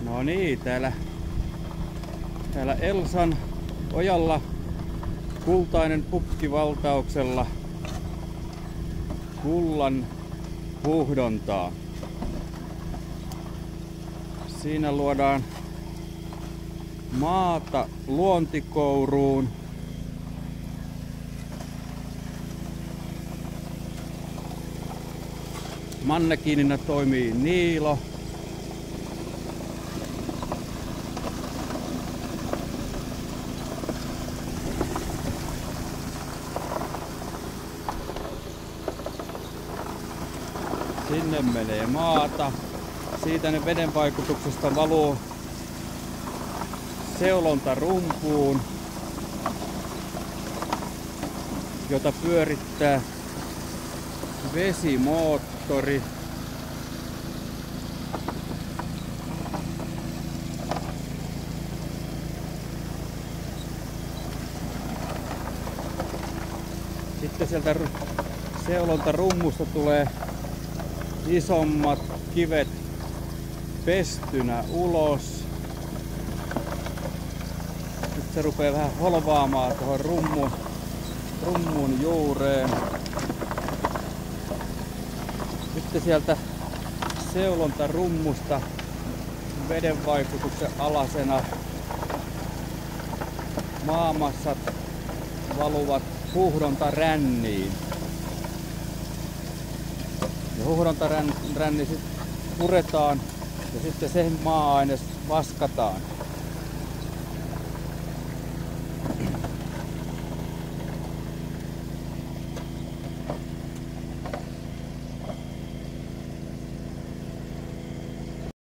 No niin, täällä Elsan ojalla kultainen pukkivaltauksella kullan huuhdontaa. Siinä luodaan maata luontikouruun. Mannekiininä toimii Niilo. Sinne menee maata. Siitä ne veden vaikutuksesta valuu seulontarumpuun, jota pyörittää vesimoottori. Sitten sieltä seulontarummusta tulee isommat kivet pestynä ulos. Nyt se rupeaa vähän holvaamaan tuohon rummun juureen. Sitten sieltä seulontarummusta veden vaikutuksen alasena maamassat valuvat huuhdontaränniin. Ja huuhdontaränni sitten puretaan ja sitten sen maa-aines vaskataan.